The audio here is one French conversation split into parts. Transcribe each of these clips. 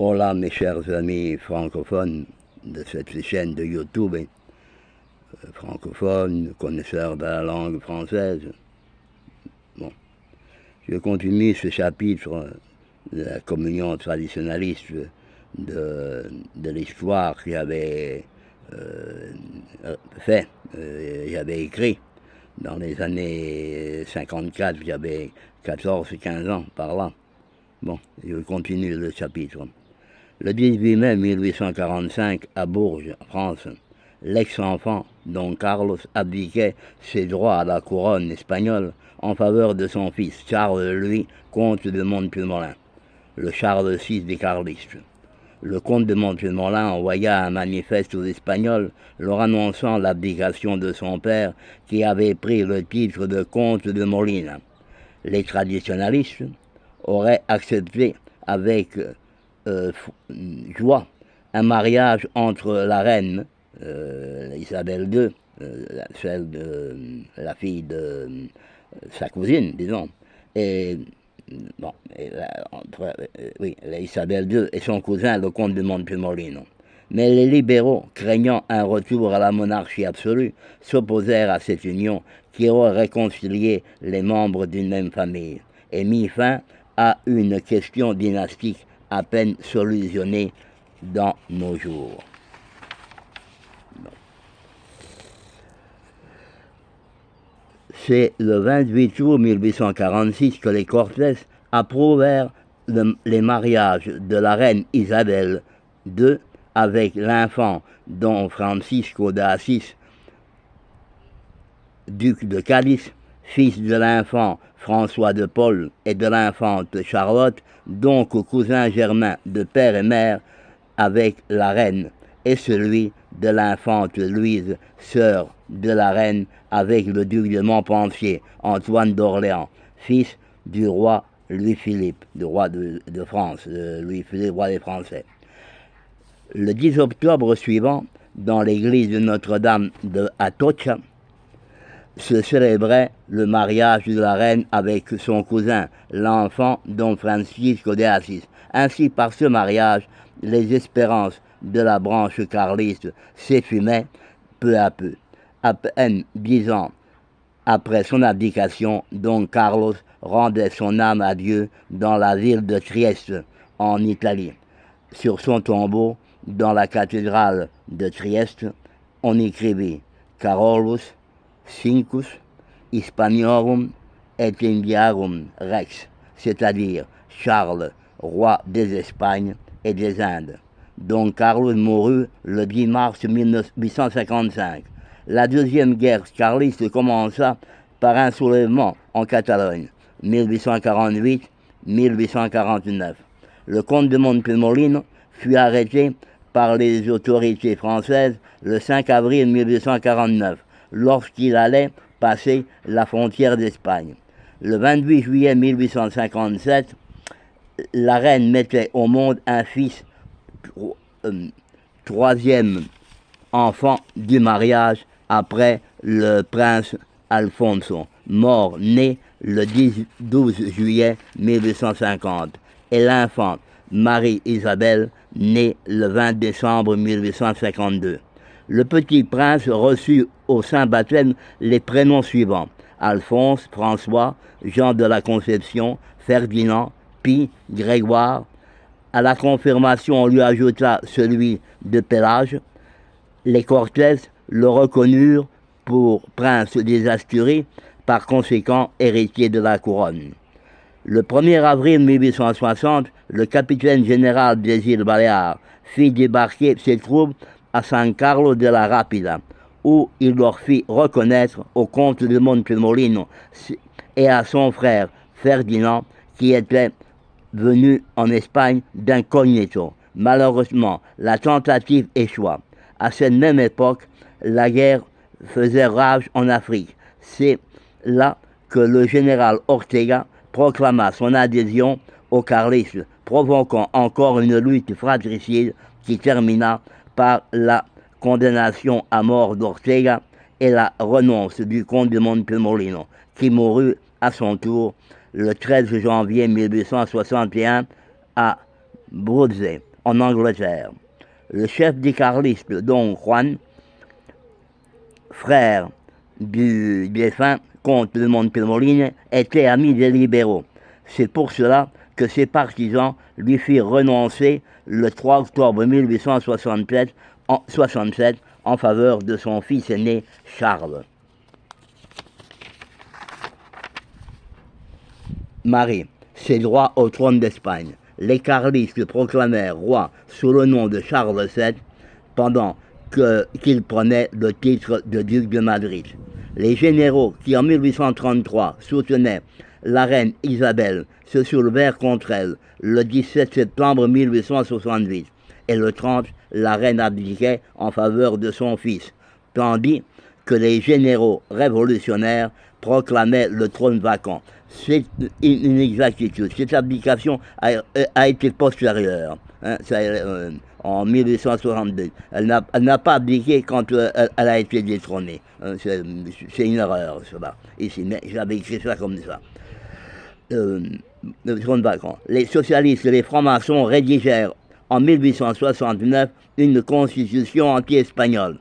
Hola mes chers amis francophones de cette chaîne de YouTube, francophones, connaisseurs de la langue française. Bon, je continue ce chapitre de la communion traditionnaliste de l'histoire que j'avais j'avais écrit dans les années 54, j'avais 14-15 ans par là. Bon, je continue le chapitre. Le 18 mai 1845, à Bourges, France, l'ex-enfant Don Carlos abdiquait ses droits à la couronne espagnole en faveur de son fils Charles Louis, comte de Montpellier, le Charles VI des carlistes. Le comte de Montpellier envoya un manifeste aux Espagnols leur annonçant l'abdication de son père qui avait pris le titre de comte de Molina. Les traditionalistes auraient accepté avec joie un mariage entre la reine Isabelle II, celle de la fille de sa cousine, disons, et bon, Isabelle II et son cousin, le comte de Montpellier. Mais les libéraux, craignant un retour à la monarchie absolue, s'opposèrent à cette union qui aurait réconcilié les membres d'une même famille et mis fin à une question dynastique à peine solutionnée dans nos jours. C'est le 28 août 1846 que les Cortés approuvèrent les mariages de la reine Isabelle II avec l'infant Don Francisco de Assis, duc de Cadiz, fils de l'infant François de Paul et de l'infante Charlotte, donc cousin germain de père et mère avec la reine, et celui de l'infante Louise, sœur de la reine, avec le duc de Montpensier, Antoine d'Orléans, fils du roi Louis-Philippe, du roi de France, Louis-Philippe, roi des Français. Le 10 octobre suivant, dans l'église de Notre-Dame de Atocha, se célébrait le mariage de la reine avec son cousin, l'enfant Don Francisco de Assis. Ainsi, par ce mariage, les espérances de la branche carliste s'effumaient peu à peu. À peine 10 ans après son abdication, Don Carlos rendait son âme à Dieu dans la ville de Trieste, en Italie. Sur son tombeau, dans la cathédrale de Trieste, on écrivit « Carolus Sincus Hispaniorum et Indiarum Rex », c'est-à-dire Charles, roi des Espagnes et des Indes. Don Carlos mourut le 10 mars 1855. La deuxième guerre carliste commença par un soulèvement en Catalogne, 1848-1849. Le comte de Montpellier fut arrêté par les autorités françaises le 5 avril 1849, lorsqu'il allait passer la frontière d'Espagne. Le 28 juillet 1857, la reine mettait au monde un fils, troisième enfant du mariage après le prince Alfonso, né le 12 juillet 1850, et l'infante Marie-Isabelle, née le 20 décembre 1852. Le petit prince reçut au Saint-Baptême les prénoms suivants: Alphonse, François, Jean de la Conception, Ferdinand, Pie, Grégoire. À la confirmation, on lui ajouta celui de Pélage. Les Cortés le reconnurent pour prince des Asturies, par conséquent héritier de la couronne. Le 1er avril 1860, le capitaine général des îles Baléares fit débarquer ses troupes à San Carlos de la Rápida, où il leur fit reconnaître au comte de Montpellier et à son frère Ferdinand, qui était venu en Espagne d'incognito. Malheureusement, la tentative échoua. À cette même époque, la guerre faisait rage en Afrique. C'est là que le général Ortega proclama son adhésion aux carlistes, provoquant encore une lutte fratricide qui termina par la condamnation à mort d'Ortega et la renonce du comte de Montpellier, qui mourut à son tour le 13 janvier 1861 à Bruges, en Angleterre. Le chef des carlistes, Don Juan, frère du défunt comte de Montemoline, était ami des libéraux. C'est pour cela que ses partisans lui firent renoncer le 3 octobre 1867 en faveur de son fils aîné Charles. Marie, ses droits au trône d'Espagne. Les carlistes proclamèrent roi sous le nom de Charles VII pendant qu'il prenait le titre de duc de Madrid. Les généraux qui en 1833 soutenaient la reine Isabelle se soulevèrent contre elle le 17 septembre 1868 et le 30, la reine abdiquait en faveur de son fils, tandis que les généraux révolutionnaires proclamaient le trône vacant. C'est une inexactitude. Cette abdication a été postérieure, hein, en 1862. Elle n'a pas abdiqué quand elle a été détrônée. Hein, c'est une erreur, cela, ici, mais j'avais écrit ça comme ça. Le trône vacant. Les socialistes et les francs-maçons rédigèrent en 1869 une constitution anti-espagnole.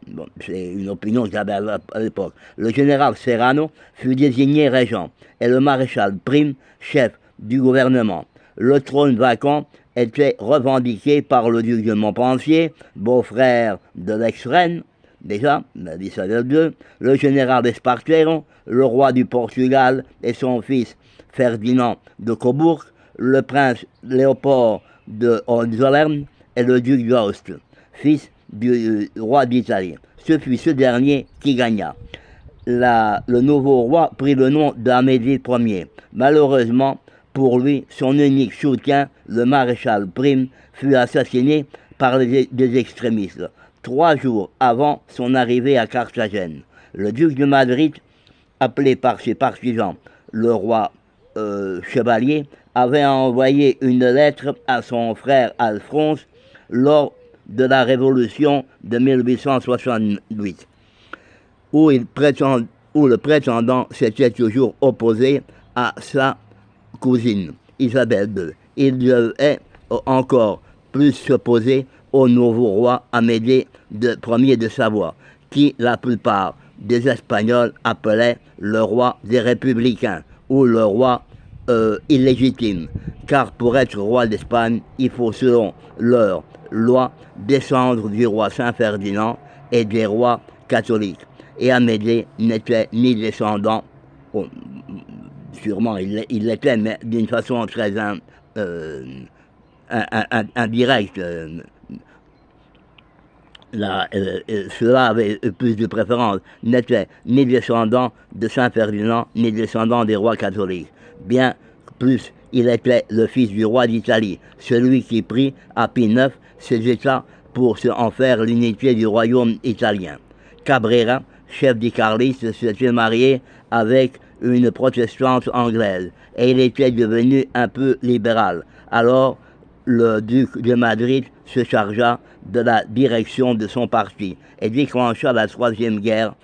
Bon, c'est une opinion que j'avais à l'époque. Le général Serrano fut désigné régent et le maréchal Prim chef du gouvernement. Le trône vacant était revendiqué par le duc de Montpensier, beau-frère de l'ex-reine, déjà, Isabelle II, le général Espartero, le roi du Portugal et son fils Ferdinand de Cobourg, le prince Léopold de Hohenzollern et le duc d'Aoste, fils du roi d'Italie. Ce fut ce dernier qui gagna. Le nouveau roi prit le nom d'Amédée Ier. Malheureusement, pour lui, son unique soutien, le maréchal Prim, fut assassiné par des extrémistes, 3 jours avant son arrivée à Carthagène. Le duc de Madrid, appelé par ses partisans le roi Chevalier, avait envoyé une lettre à son frère Alphonse lors de la Révolution de 1868, où le prétendant s'était toujours opposé à sa cousine, Isabelle II. Il devait encore plus s'opposer au nouveau roi Amédée Ier de Savoie, qui la plupart des Espagnols appelaient le roi des républicains, ou le roi illégitime, car pour être roi d'Espagne, il faut selon leur loi descendre du roi Saint-Ferdinand et des rois catholiques. Et Amédée n'était ni descendant, bon, sûrement il l'était, mais d'une façon très indirecte. Cela avait plus de préférence, n'était ni descendant de Saint-Ferdinand, ni descendant des rois catholiques. Bien plus, il était le fils du roi d'Italie, celui qui prit à Pie IX ses États pour en faire l'unité du royaume italien. Cabrera, chef des carlistes, s'était marié avec une protestante anglaise et il était devenu un peu libéral. Alors, le duc de Madrid se chargea de la direction de son parti et déclencha la troisième guerre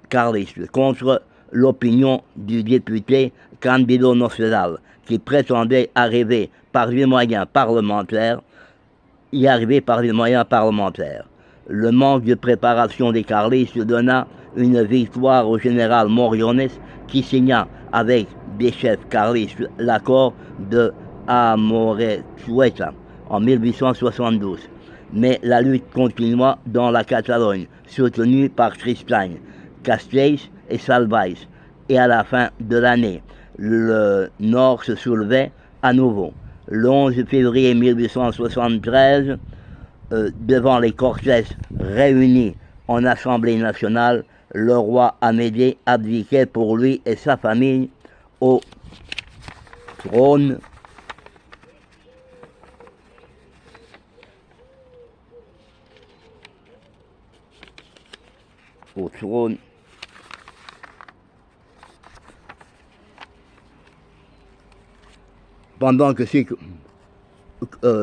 carliste contre l'opinion du député Cándido Nocedal, qui prétendait y arriver par des moyens parlementaires. Le manque de préparation des carlistes donna une victoire au général Moriones, qui signa avec des chefs carlistes l'accord de Amorechueta en 1872. Mais la lutte continua dans la Catalogne, soutenue par Tristany, Castells et Salvais, et à la fin de l'année, le Nord se soulevait à nouveau. Le 11 février 1873, devant les Cortés réunis en Assemblée nationale, le roi Amédée abdiquait pour lui et sa famille au trône pendant que ces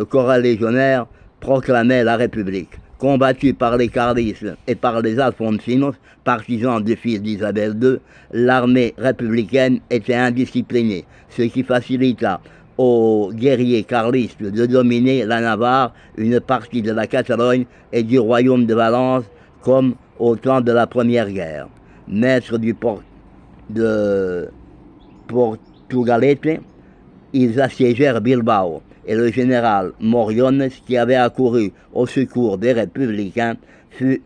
chorales légionnaires proclamaient la République. Combattus par les carlistes et par les alfonsinos, partisans des fils d'Isabelle II, l'armée républicaine était indisciplinée, ce qui facilita aux guerriers carlistes de dominer la Navarre, une partie de la Catalogne et du royaume de Valence, comme au temps de la Première Guerre. Maître de Portugalete, ils assiégèrent Bilbao, et le général Moriones, qui avait accouru au secours des républicains, fut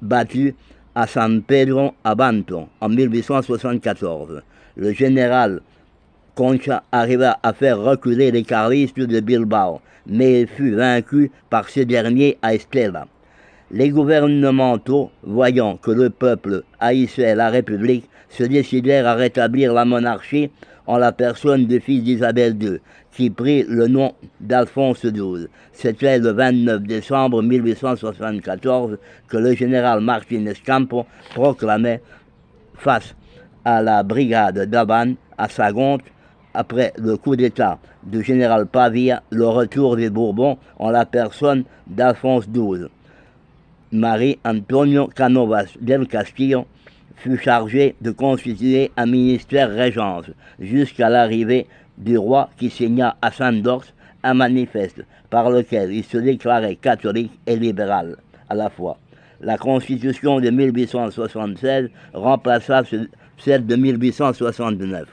battu à San Pedro Abanto en 1874. Le général Concha arriva à faire reculer les carlistes de Bilbao, mais il fut vaincu par ces derniers à Estella. Les gouvernementaux, voyant que le peuple haïssait la République, se décidèrent à rétablir la monarchie en la personne du fils d'Isabelle II, qui prit le nom d'Alphonse XII. C'était le 29 décembre 1874 que le général Martínez Campos proclamait face à la brigade d'Aban à Sagonte, après le coup d'État du général Pavia, le retour des Bourbons en la personne d'Alphonse XII. Marie Antonio Cánovas del Castillo fut chargé de constituer un ministère régence jusqu'à l'arrivée du roi qui signa à Saint-Dox un manifeste par lequel il se déclarait catholique et libéral à la fois. La Constitution de 1876 remplaça celle de 1869.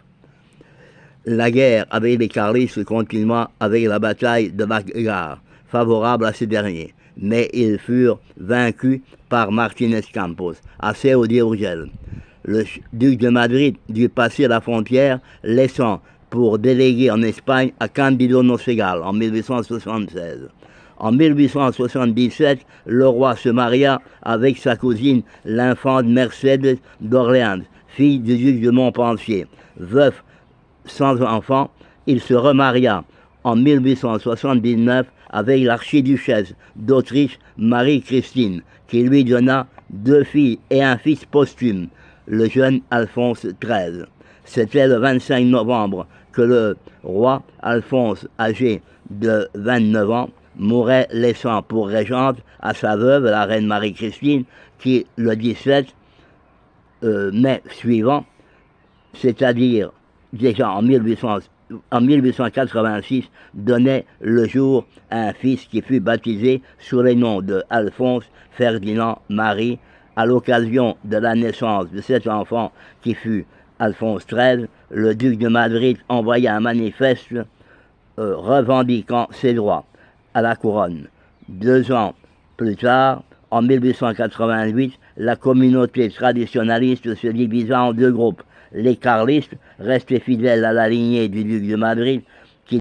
La guerre avec les carlistes continua avec la bataille de Bagrar, favorable à ces derniers, mais ils furent vaincus par Martínez Campos, à Seu d'Urgell. Le duc de Madrid dut passer la frontière, laissant pour délégué en Espagne à Candido Nocegal en 1876. En 1877, le roi se maria avec sa cousine, l'infante Mercedes d'Orléans, fille du duc de Montpensier. Veuf sans enfant, il se remaria en 1879 avec l'archiduchesse d'Autriche Marie-Christine, qui lui donna 2 filles et un fils posthume, le jeune Alphonse XIII. C'était le 25 novembre que le roi Alphonse, âgé de 29 ans, mourait, laissant pour régente à sa veuve, la reine Marie-Christine, qui le 17 mai suivant, c'est-à-dire déjà en 1886, donnait le jour à un fils qui fut baptisé sous les noms de Alphonse Ferdinand Marie, à l'occasion de la naissance de cet enfant qui fut Alphonse XIII. Le duc de Madrid envoya un manifeste revendiquant ses droits à la couronne. 2 ans plus tard, en 1888, la communauté traditionnaliste se divisa en 2 groupes. Les carlistes, restés fidèles à la lignée du duc de Madrid,